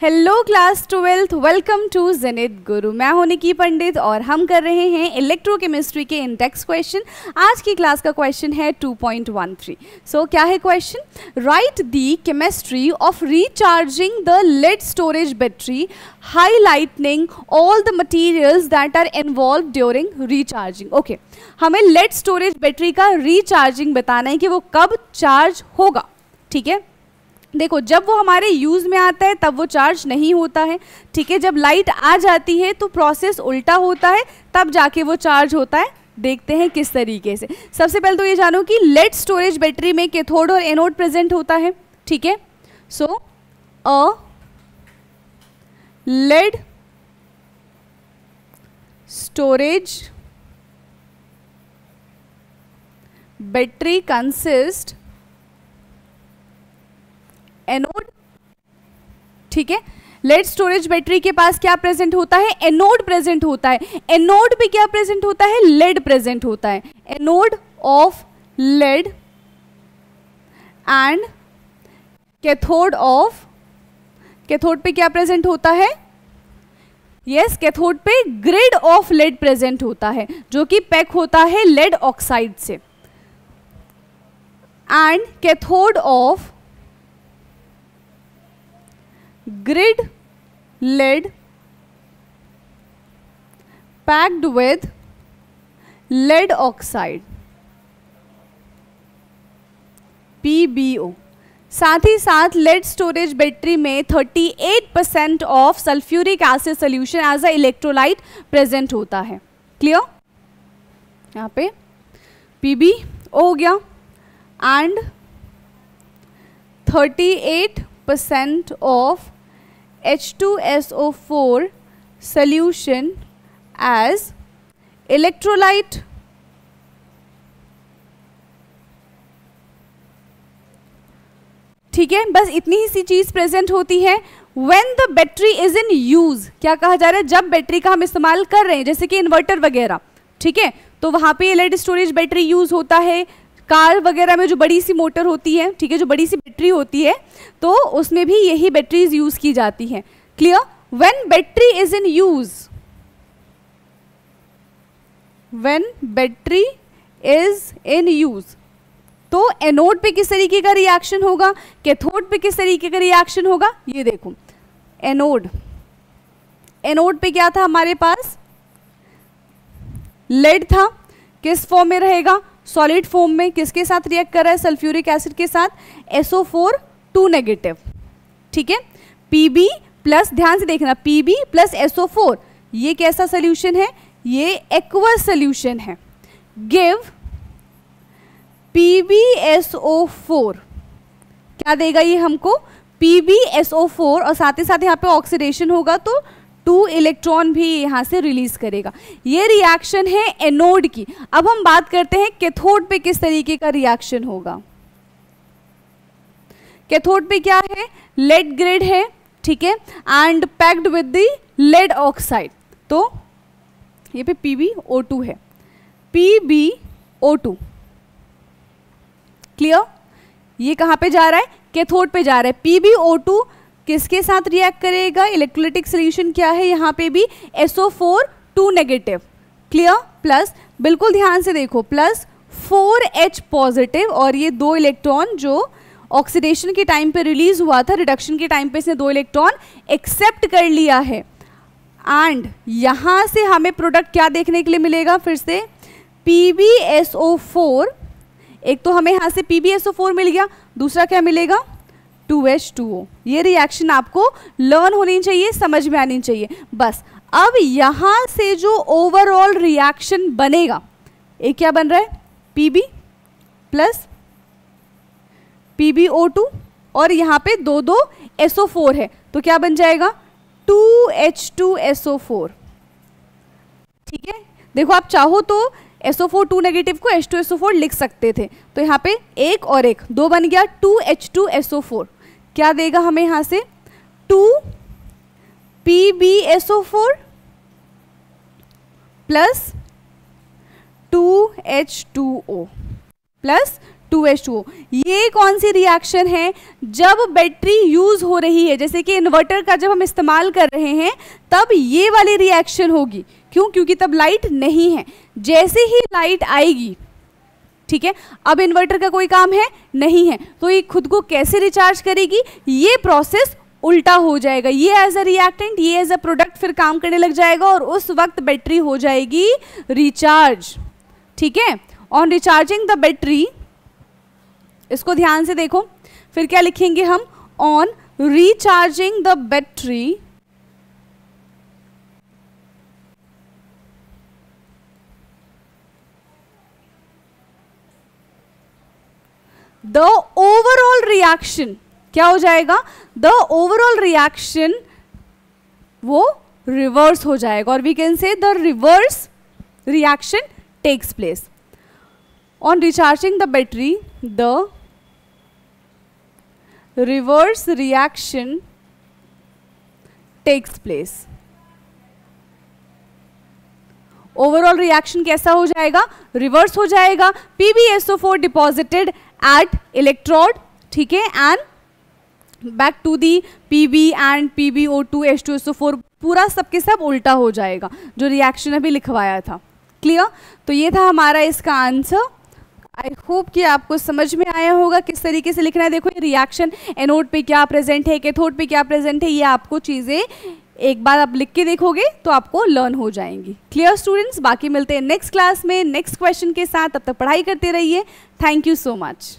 Hello class 12th, welcome to Zenith Guru. मैं हूं निकी पंडित और हम कर रहे हैं इलेक्ट्रोकेमिस्ट्री के इंडेक्स क्वेश्चन। आज की क्लास का क्वेश्चन है 2.13। सो क्या है question? Write the chemistry of recharging the lead storage battery, highlighting all the materials that are involved during recharging. Okay, हमें लेड स्टोरेज बैटरी का रिचार्जिंग बताना है कि वो कब चार्ज होगा। ठीक है, देखो जब वो हमारे यूज़ में आता है तब वो चार्ज नहीं होता है। ठीक है, जब लाइट आ जाती है तो प्रोसेस उल्टा होता है, तब जाके वो चार्ज होता है। देखते हैं किस तरीके से। सबसे पहले तो ये जानो कि लेड स्टोरेज बैटरी में कैथोड और एनोड प्रेजेंट होता है। ठीक है, so a lead storage battery consist anode. ठीक है, लेड स्टोरेज बैटरी के पास क्या प्रेजेंट होता है? एनोड प्रेजेंट होता है। एनोड पे क्या प्रेजेंट होता है? लेड प्रेजेंट होता है। Anode of lead and cathode of, cathode पे क्या प्रेजेंट होता है? यस, कैथोड पे ग्रिड ऑफ लेड प्रेजेंट होता है जो कि पैक होता है लेड ऑक्साइड से। And cathode of grid lead packed with lead oxide PbO। साथ ही साथ लेड स्टोरेज बैटरी में 38% of sulphuric acid solution as a electrolyte present होता है। क्लियर? यहाँ पे PbO हो गया and 38% of H2SO4 solution as electrolyte। ठीक है, बस इतनी ही सी चीज प्रेजेंट होती है। When the battery is in use, क्या कहा जा रहा है? जब बैटरी का हम इस्तेमाल कर रहे हैं, जैसे कि इन्वर्टर वगैरह। ठीक है, तो वहां पे लेड स्टोरेज बैटरी यूज होता है। कार वगैरह में जो बड़ी सी मोटर होती है, ठीक है, जो बड़ी सी बैटरी होती है, तो उसमें भी यही बैटरीज यूज की जाती हैं। Clear? When battery is in use, when battery is in use, तो एनोड पे किस तरीके का रिएक्शन होगा, कैथोड पे किस तरीके का रिएक्शन होगा? ये देखो, एनोड, एनोड पे क्या था हमारे पास? लेड था। किस फॉर्म में रहेगा? सॉलिड फॉर्म में। किसके साथ रिएक्ट कर रहा है? सल्फ्यूरिक एसिड के साथ। SO4 2 negative. ठीक है, Pb प्लस, ध्यान से देखना, Pb प्लस SO4, ये कैसा सोल्यूशन है? ये एक्वस सोल्यूशन है। गिव PbSO4, क्या देगा ये हमको? PbSO4, और साथ ही साथ यहाँ पे ऑक्सीडेशन होगा तो 2 इलेक्ट्रॉन भी यहाँ से रिलीज करेगा। ये रिएक्शन है एनोड की। अब हम बात करते हैं कैथोड पे किस तरीके का रिएक्शन होगा। कैथोड पे क्या है? लेड ग्रिड है। ठीक है, and packed with the lead oxide. तो ये पे PbO2 है, PbO2। क्लियर? ये कहाँ पे जा रहा है? कैथोड पे जा रहा है। PbO2 किसके साथ रिएक्ट करेगा? इलेक्ट्रोलाइटिक सोल्यूशन क्या है यहाँ पे भी? SO4 2 negative. क्लियर? प्लस, बिल्कुल ध्यान से देखो, प्लस 4H पॉजिटिव, और ये 2 इलेक्ट्रॉन जो ऑक्सीडेशन के टाइम पे रिलीज हुआ था, रिडक्शन के टाइम पे इसने 2 इलेक्ट्रॉन एक्सेप्ट कर लिया है। एंड यहाँ से हमें प्रोडक्ट क्या देखने के लिए मिलेगा? फिर से PbSO4, एक तो हमें यहाँ से PbSO4 मिल गया, दूसरा क्या मिलेगा? 2H2O। ये रिएक्शन आपको लर्न होनी चाहिए, समझ में आनी चाहिए बस। अब यहां से जो ओवरऑल रिएक्शन बनेगा, एक क्या बन रहा है? Pb प्लस PbO2, और यहाँ पे 2 SO4 है, तो क्या बन जाएगा? 2H2SO4। ठीक है, देखो आप चाहो तो SO4 2 नेगेटिव को H2SO4 लिख सकते थे, तो यहाँ पे एक और एक 2 बन गया, 2H2SO4। क्या देगा हमें यहाँ से? 2 PbSO4 plus 2H2O plus 2H2O। ये कौन सी रिएक्शन है? जब बैटरी यूज हो रही है, जैसे कि इन्वर्टर का जब हम इस्तेमाल कर रहे हैं तब ये वाली रिएक्शन होगी। क्यों? क्योंकि तब लाइट नहीं है। जैसे ही लाइट आएगी, ठीक है, अब इन्वर्टर का कोई काम है नहीं है, तो ये खुद को कैसे रिचार्ज करेगी? ये प्रोसेस उल्टा हो जाएगा। ये एज अ रिएक्टेंट, ये एज अ प्रोडक्ट फिर काम करने लग जाएगा और उस वक्त बैटरी हो जाएगी रिचार्ज। ठीक है, ऑन रिचार्जिंग द बैटरी, इसको ध्यान से देखो, फिर क्या लिखेंगे हम? On recharging the battery the overall reaction, क्या हो जाएगा? द ओवरऑल रिएक्शन वो रिवर्स हो जाएगा और we can say the reverse reaction takes place. On recharging the battery the reverse reaction takes place. Overall reaction कैसा हो जाएगा? रिवर्स हो जाएगा। PbSO4 डिपॉजिटेड एट इलेक्ट्रोड, ठीक है, and back to the Pb एंड PbO2 H2SO4, पूरा सबके सब उल्टा हो जाएगा जो रिएक्शन अभी लिखवाया था। क्लियर? तो ये था हमारा इसका आंसर। आई होप कि आपको समझ में आया होगा किस तरीके से लिखना है। देखो ये रिएक्शन एनोड पे क्या प्रेजेंट है, कैथोड पे क्या प्रेजेंट है, ये आपको चीज़ें एक बार आप लिख के देखोगे तो आपको लर्न हो जाएंगी। Clear students? बाकी मिलते हैं नेक्स्ट क्लास में नेक्स्ट क्वेश्चन के साथ। तब तक पढ़ाई करते रहिए। Thank you so much.